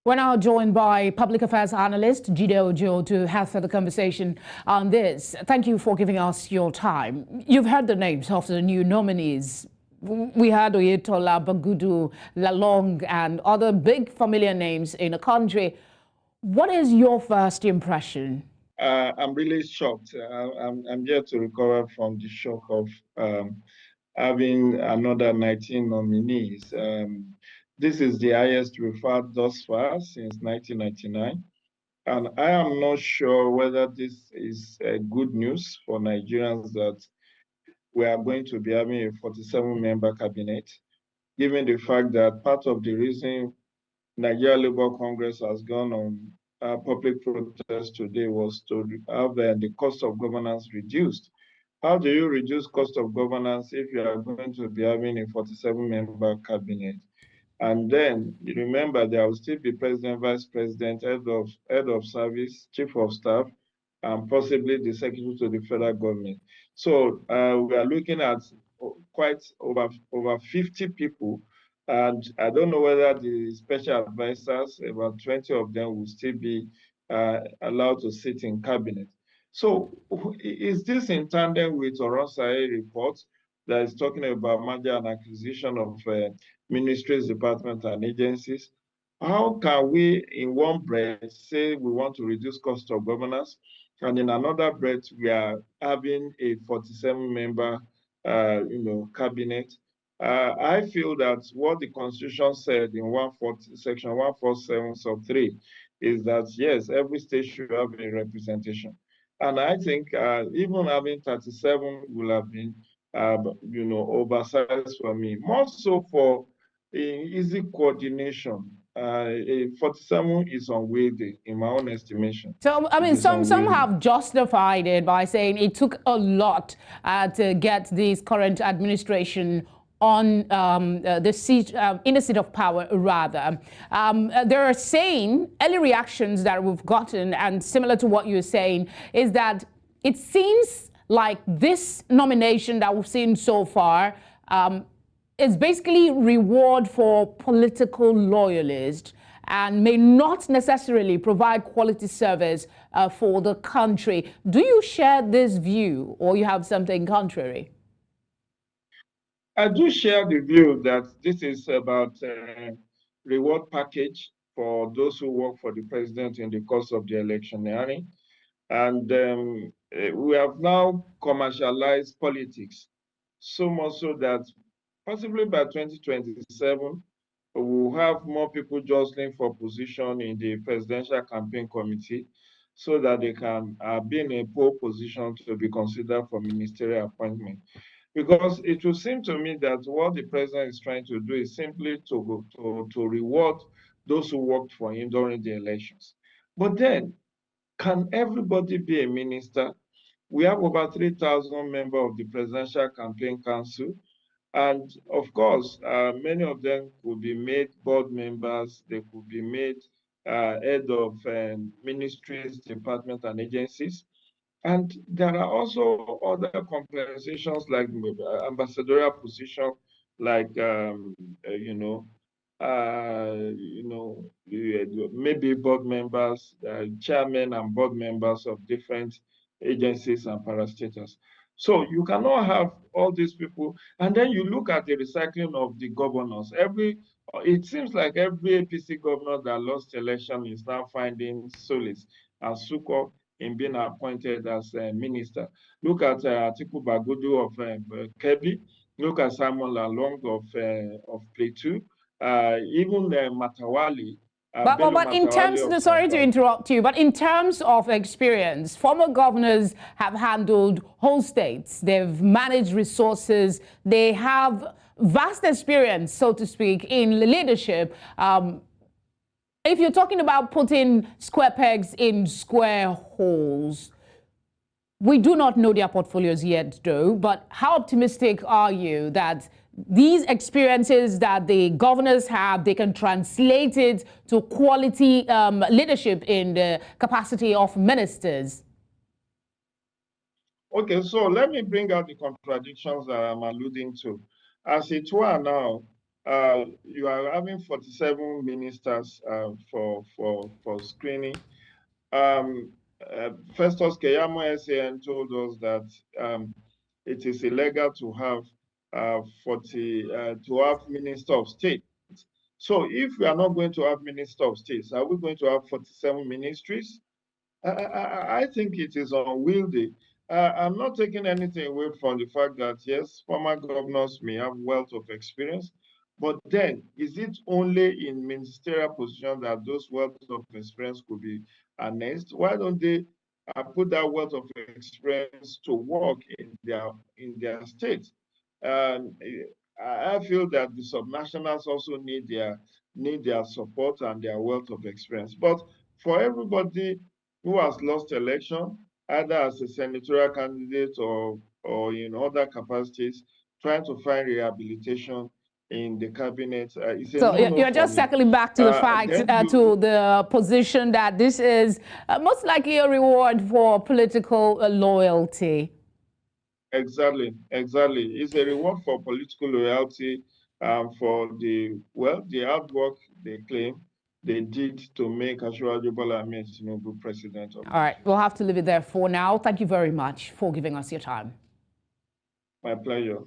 We're now joined by public affairs analyst Jide Ojo to have further conversation on this. Thank you for giving us your time. You've heard the names of the new nominees. We had Oyetola, Bagudu, Lalong, and other big familiar names in the country. What is your first impression? I'm really shocked. I'm yet to recover from the shock of having another 19 nominees. This is the highest we've had thus far since 1999. And I am not sure whether this is good news for Nigerians that we are going to be having a 47-member cabinet, given the fact that part of the reason Nigeria Labour Congress has gone on public protest today was to have the cost of governance reduced. How do you reduce cost of governance if you are going to be having a 47-member cabinet? And then you remember there will still be president, vice president, head of service, chief of staff, and possibly the secretary to the federal government. So we are looking at quite over 50 people. And I don't know whether the special advisors, about 20 of them, will still be allowed to sit in cabinet. So is this in tandem with Oronsai report that is talking about merger and acquisition of ministries, departments, and agencies? How can we, in one breath, say we want to reduce cost of governance, and in another breath, we are having a 47-member, cabinet? I feel that what the Constitution said in Section 147 sub 3 is that, yes, every state should have a representation. And I think even having 37 will have been, oversized for me, more so for easy coordination. 47 is unwieldy, in my own estimation. So, I mean, some have justified it by saying it took a lot to get this current administration on the seat, in the seat of power, rather. They're saying early reactions that we've gotten, and similar to what you're saying, is that it seems like this nomination that we've seen so far is basically reward for political loyalists and may not necessarily provide quality service for the country. Do you share this view, or you have something contrary? I do share the view that this is about reward package for those who work for the president in the course of the electioneering. And we have now commercialized politics, so much so that possibly by 2027, we'll have more people jostling for position in the presidential campaign committee so that they can be in a pole position to be considered for ministerial appointment. Because it will seem to me that what the president is trying to do is simply to reward those who worked for him during the elections. But then, can everybody be a minister? We have over 3,000 members of the Presidential Campaign Council. And of course, many of them could be made board members. They could be made head of ministries, departments, and agencies. And there are also other compensations like ambassadorial position, like maybe board members, chairmen and board members of different agencies and parastatals. So you cannot have all these people, and then you look at the recycling of the governors. It seems like every APC governor that lost election is now finding solace and succor in being appointed as a minister. Look at Atiku Bagudu of Kebbi. Look at Simon Lalong of Plateau. Even Matawali. But in terms, sorry to interrupt you, but in terms of experience, former governors have handled whole states. They've managed resources. They have vast experience, so to speak, in leadership. If you're talking about putting square pegs in square holes, we do not know their portfolios yet, though, but how optimistic are you that these experiences that the governors have, they can translate it to quality leadership in the capacity of ministers? Okay, so let me bring out the contradictions that I'm alluding to. As it were now, you are having 47 ministers for screening. Festus Keyamo SAN told us that it is illegal to have Minister of State. So if we are not going to have Minister of States, are we going to have 47 ministries? I think it is unwieldy. I'm not taking anything away from the fact that, yes, former governors may have wealth of experience, but then is it only in ministerial position that those wealth of experience could be harnessed? Why don't they put that wealth of experience to work in their state? I feel that the subnationals also need their support and their wealth of experience. But for everybody who has lost election, either as a senatorial candidate or in other capacities, trying to find rehabilitation in the cabinet is a So no-no you're for just me. circling back to the fact, Then to the position that this is most likely a reward for political loyalty. Exactly. It's a reward for political loyalty, for the hard work they claim they did to make Asiwaju Bola Ahmed Tinubu president of All right, Nigeria. we'll have to leave it there for now. Thank you very much for giving us your time. My pleasure.